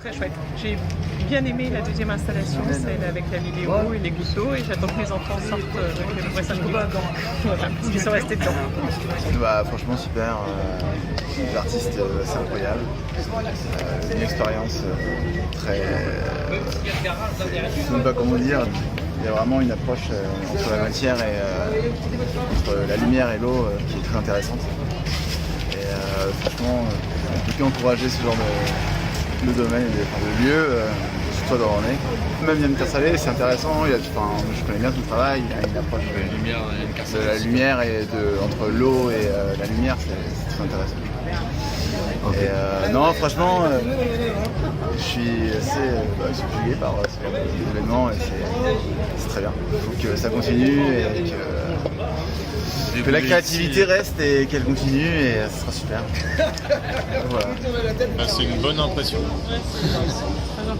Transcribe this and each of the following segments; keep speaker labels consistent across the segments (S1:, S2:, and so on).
S1: très chouette. J'ai bien aimé la deuxième installation, celle avec la vidéo et les gouttes d'eau, et j'attends que mes enfants sortent avec les 5 minutes. Voilà, parce qu'ils sont restés dedans.
S2: Bah, franchement super, l'artiste c'est incroyable, une expérience très... je ne sais même pas comment dire, il y a vraiment une approche entre la matière et entre la lumière et l'eau qui est très intéressante. Et franchement, on ne peut qu'encourager ce genre de domaine, de lieu, surtout dans Rennais. Même Yann Kersalé, c'est intéressant, je connais bien son travail, il a une approche de la lumière et entre l'eau et la lumière, c'est très intéressant. Okay. Et non, franchement, je suis assez subjugué par ces événements et c'est très bien. Il faut que ça continue et que la créativité reste et qu'elle continue et ça sera super. Voilà.
S3: C'est une bonne impression.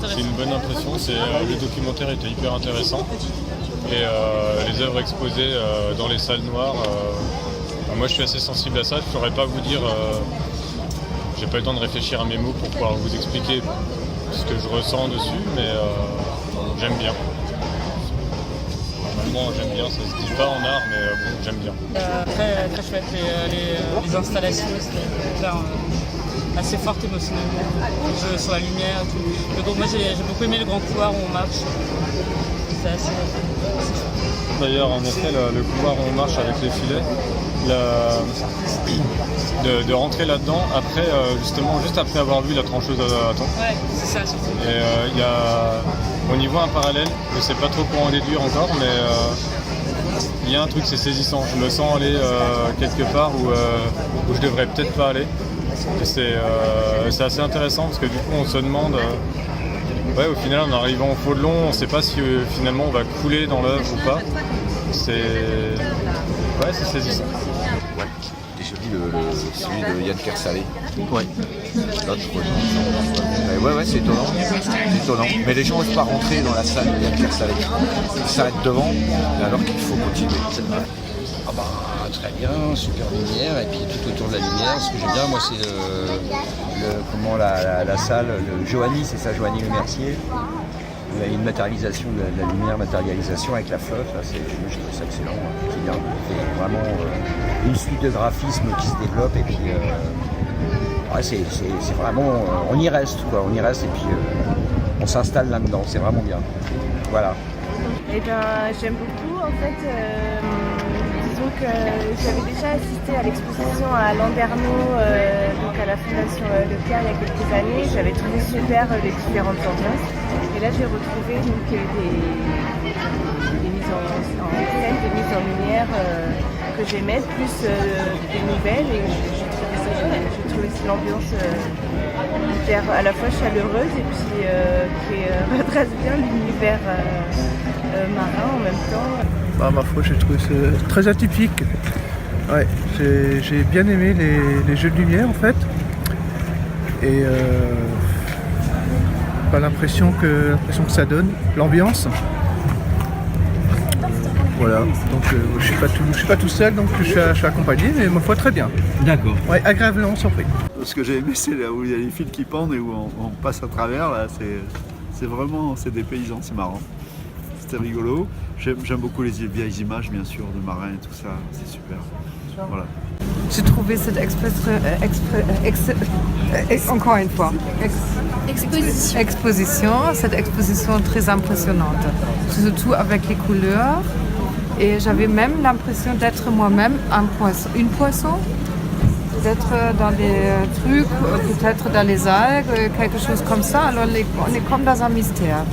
S3: C'est une bonne impression. Le documentaire était hyper intéressant et les œuvres exposées dans les salles noires. Moi, je suis assez sensible à ça. Je ne saurais pas vous dire. J'ai pas le temps de réfléchir à mes mots pour pouvoir vous expliquer ce que je ressens dessus, mais j'aime bien. Normalement, j'aime bien, ça se dit pas en art, mais bon, j'aime bien.
S1: Très, très chouette, les installations, c'était assez fortes émotionnellement. Le jeu sur la lumière, tout. Donc, moi, j'ai beaucoup aimé le grand couloir où on marche. C'est assez chouette.
S3: D'ailleurs, en effet, le couloir où on marche avec les filets, de rentrer là-dedans après juste après avoir vu la trancheuse à thon.
S1: Ouais, c'est ça surtout.
S3: Et on y voit un parallèle, je sais pas trop comment en déduire encore, mais il y a un truc, c'est saisissant. Je me sens aller quelque part où je devrais peut-être pas aller. C'est assez intéressant parce que du coup on se demande au final en arrivant au Faux-de-Long, on sait pas si finalement on va couler dans l'œuvre ou pas. C'est saisissant.
S4: Ouais, c'est joli celui de Yann Kersalé.
S2: Ouais.
S4: L'autre, ouais, c'est étonnant. C'est étonnant. Mais les gens ne peuvent pas rentrer dans la salle de Yann Kersalé. Ils s'arrêtent devant, alors qu'il faut continuer.
S5: Ah bah, très bien, super lumière, et puis tout autour de la lumière. Ce que j'aime bien, moi, c'est la salle, le Johanny, c'est ça, Johanny Le Mercier. Il y a une matérialisation de la lumière, matérialisation avec la flotte, là, je trouve ça excellent, c'est bien. C'est vraiment une suite de graphismes qui se développe et puis c'est vraiment, on y reste et puis on s'installe là-dedans, c'est vraiment bien. Voilà.
S6: Eh bien, j'aime beaucoup en fait. Disons que j'avais déjà assisté à l'exposition à Landerneau, donc à la Fondation Leclerc il y a quelques années. J'avais trouvé super les différentes ambiances. Et là j'ai retrouvé donc, des mises en scène, des mises en lumière que j'aimais, plus des nouvelles. Et j'ai trouvé l'ambiance hyper à la fois chaleureuse et puis qui retrace bien l'univers marin en même temps.
S7: Bah, ma foi, j'ai trouvé ça très atypique. Ouais, j'ai bien aimé les jeux de lumière en fait. Et l'impression que ça donne, l'ambiance. Voilà, donc je suis pas tout seul, donc je suis accompagné, mais ma foi très bien.
S8: D'accord.
S7: Ouais, agréablement surpris.
S2: Ce que j'ai aimé, c'est là où il y a les fils qui pendent et où on passe à travers. Là, c'est vraiment, c'est des paysans, c'est marrant. C'était rigolo. J'aime beaucoup les vieilles images, bien sûr, de marins et tout ça. C'est super. Voilà.
S9: J'ai trouvé cette encore une fois, cette exposition très impressionnante, surtout avec les couleurs. Et j'avais même l'impression d'être moi-même une poisson, d'être dans des trucs, peut-être dans les algues, quelque chose comme ça. Alors on est comme dans un mystère.